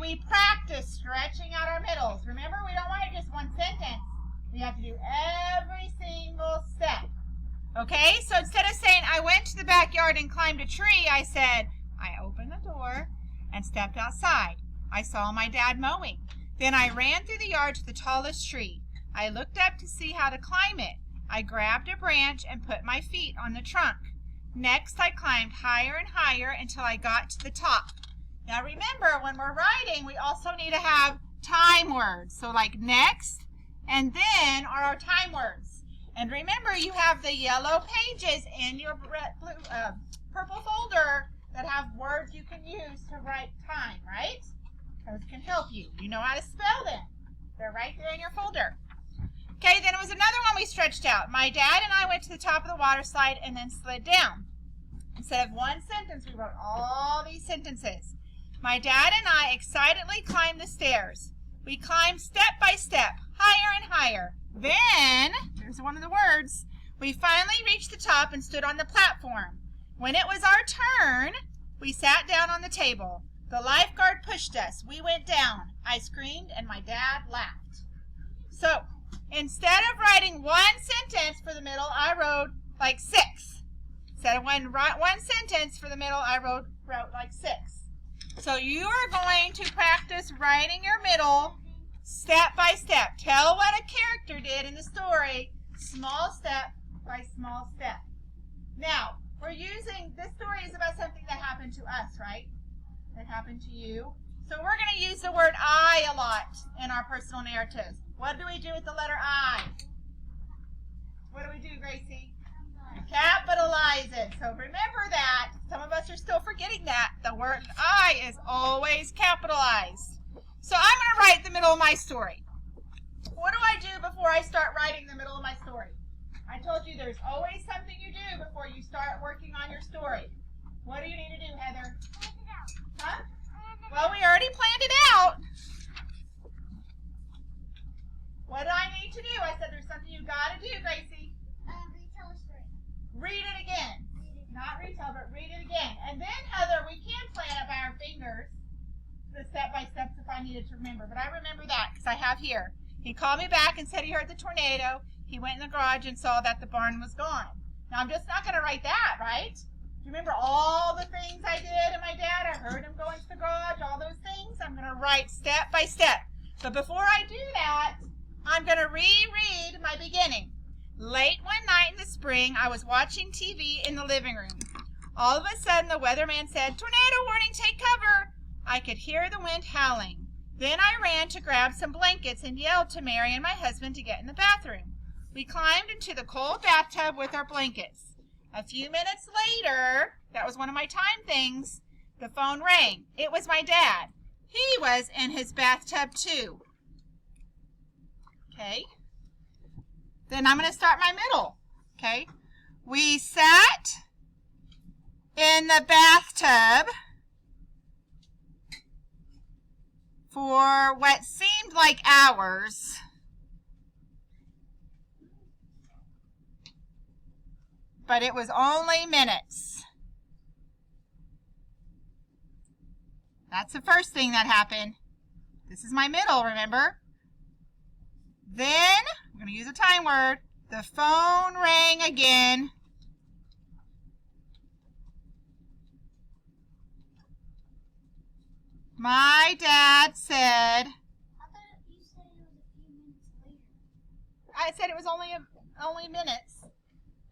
we practice stretching out our middles. Remember, we don't want it just one sentence. We have to do every single step. Okay, so instead of saying, I went to the backyard and climbed a tree, I said, I opened the door and stepped outside. I saw my dad mowing. Then I ran through the yard to the tallest tree. I looked up to see how to climb it. I grabbed a branch and put my feet on the trunk. Next, I climbed higher and higher until I got to the top. Now remember, when we're writing, we also need to have time words. So like next and then are our time words. And remember, you have the yellow pages in your purple folder that have words you can use to write time, right? Those can help you. You know how to spell them. They're right there in your folder. Okay, then it was another one we stretched out. My dad and I went to the top of the water slide and then slid down. Instead of one sentence, we wrote all these sentences. My dad and I excitedly climbed the stairs. We climbed step by step, higher and higher. Then, there's one of the words, we finally reached the top and stood on the platform. When it was our turn, we sat down on the table. The lifeguard pushed us. We went down. I screamed and my dad laughed. So, instead of writing one sentence for the middle, I wrote like 6. Instead of one sentence for the middle, I wrote like 6. So you are going to practice writing your middle step by step. Tell what a character did in the story, small step by small step. Now, this story is about something that happened to us, right? That happened to you. So we're going to use the word I a lot in our personal narratives. What do we do with the letter I? What do we do, Gracie? Capitalize it. So remember that. Some of us are still forgetting that. The word I is always capitalized. So I'm going to write the middle of my story. What do I do before I start writing the middle of my story? I told you there's always something you do before you start working on your story. What do you need to do, Heather? Plan it out. Huh? Well, we already planned it out. What do I need to do? I said there's something you got to do, Gracie. Retell a story. Read it again. Not retell, but read it again. And then, Heather, we can plan it by our fingers, the step-by-steps if I needed to remember. But I remember that because I have here. He called me back and said he heard the tornado. He went in the garage and saw that the barn was gone. Now, I'm just not going to write that, right? Do you remember all the things I did and my dad? I heard him go into the garage, all those things. I'm going to write step by step. But before I do that, I'm going to reread my beginning. Late one night in the spring, I was watching TV in the living room. All of a sudden, the weatherman said, "Tornado warning, take cover." I could hear the wind howling. Then I ran to grab some blankets and yelled to Mary and my husband to get in the bathroom. We climbed into the cold bathtub with our blankets. A few minutes later, that was one of my time things, the phone rang. It was my dad. He was in his bathtub too. Okay. Then I'm going to start my middle. Okay. We sat in the bathtub for what seemed like hours. But it was only minutes. That's the first thing that happened. This is my middle, remember? Then, I'm going to use a time word. The phone rang again. My dad said... I thought you said it was a few minutes later. I said it was only minutes.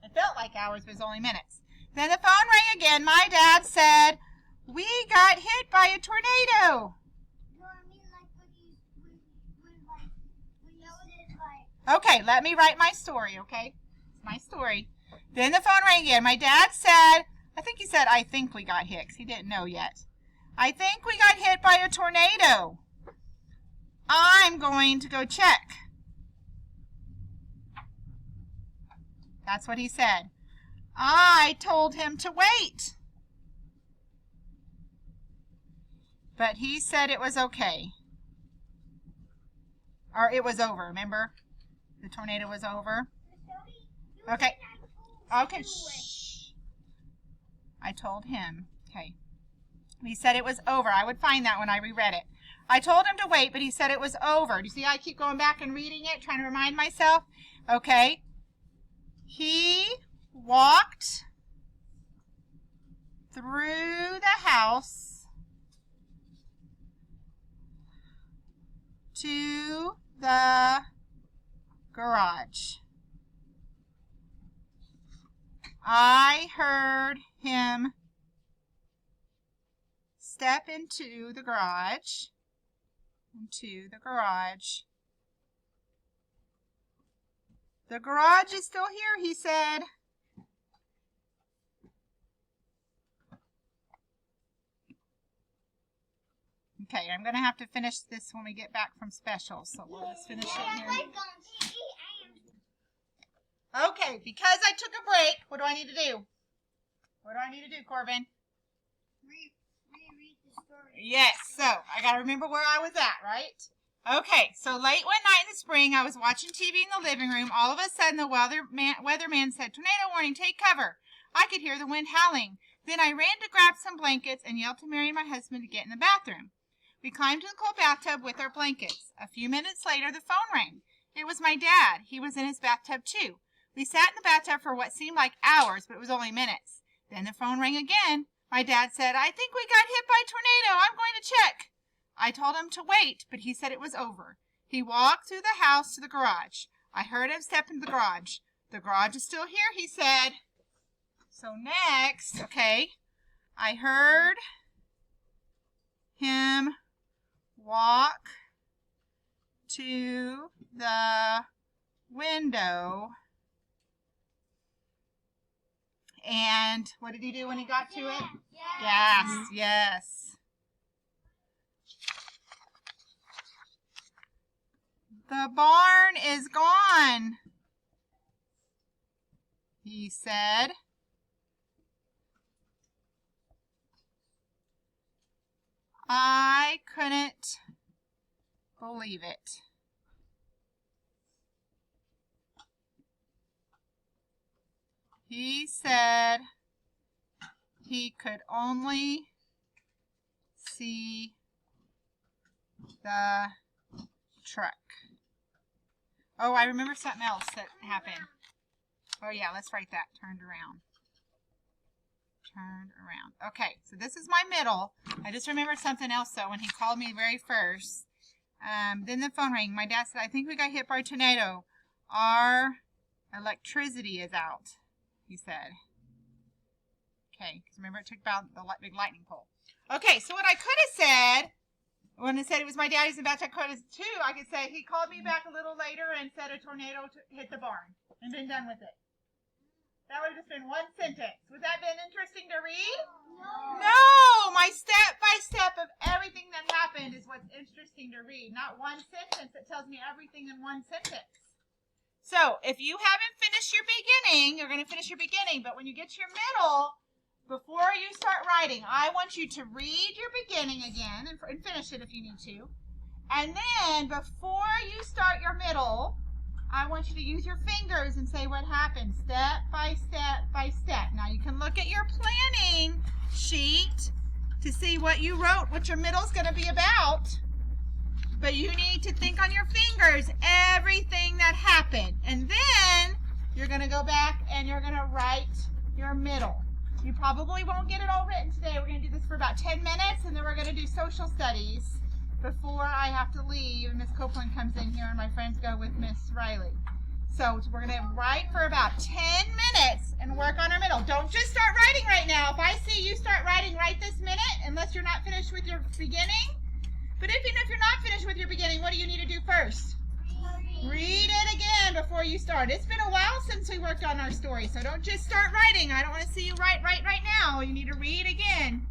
It felt like hours, but it was only minutes. Then the phone rang again. My dad said, "We got hit by a tornado." No, I mean like when yelled it like. Okay, let me write my story, okay? It's my story. Then the phone rang again. My dad said, I think we got hit, 'cause he didn't know yet. "I think we got hit by a tornado. I'm going to go check." That's what he said. I told him to wait. But he said it was okay. Or it was over, remember? The tornado was over. Okay. Okay. Shh. I told him. Okay. He said it was over. I would find that when I reread it. I told him to wait, but he said it was over. Do you see how I keep going back and reading it, trying to remind myself? Okay. He walked through the house to the garage. I heard him step into the garage. The garage is still here, he said. Okay, I'm going to have to finish this when we get back from special, so we'll just finish it here. Okay, because I took a break, what do I need to do? What do I need to do, Corbin? Reread the story. Yes, so I got to remember where I was at, right? Okay, so late one night in the spring, I was watching TV in the living room. All of a sudden, the weatherman said, "Tornado warning, take cover." I could hear the wind howling. Then I ran to grab some blankets and yelled to Mary and my husband to get in the bathroom. We climbed to the cold bathtub with our blankets. A few minutes later, the phone rang. It was my dad. He was in his bathtub, too. We sat in the bathtub for what seemed like hours, but it was only minutes. Then the phone rang again. My dad said, "I think we got hit by a tornado. I'm going to check." I told him to wait, but he said it was over. He walked through the house to the garage. I heard him step into the garage. "The garage is still here," he said. So next, okay, I heard him walk to the window. And what did he do when he got to it? Yes. "The barn is gone," he said. I couldn't believe it. He said he could only see the truck. Oh, I remember something else that happened. Oh, yeah, let's write that. Turned around. Okay, so this is my middle. I just remembered something else, though, when he called me very first. Then the phone rang. My dad said, "I think we got hit by a tornado. Our electricity is out," he said. Okay, because remember it took about the big lightning pole. Okay, so what I could have said, when it said it was my daddy's in bathtub too, I could say he called me back a little later and said a tornado hit the barn and been done with it. That would have just been one sentence. Would that have been interesting to read? No, my step-by-step of everything that happened is what's interesting to read, not one sentence that tells me everything in one sentence. So if you haven't finished your beginning, you're going to finish your beginning, but when you get to your middle, before you start writing, I want you to read your beginning again and finish it if you need to. And then before you start your middle, I want you to use your fingers and say what happened, step by step by step. Now you can look at your planning sheet to see what you wrote, what your middle is going to be about. But you need to think on your fingers everything that happened. And then you're going to go back and you're going to write your middle. You probably won't get it all written today. We're going to do this for about 10 minutes, and then we're going to do social studies before I have to leave and Miss Copeland comes in here and my friends go with Miss Riley. So we're going to write for about 10 minutes and work on our middle. Don't just start writing right now. If I see you start writing right this minute, unless you're not finished with your beginning. But even if you're not finished with your beginning, what do you need to do first? Read it again before you start. It's been a while since we worked on our story, so don't just start writing. I don't want to see you write right now. You need to read again.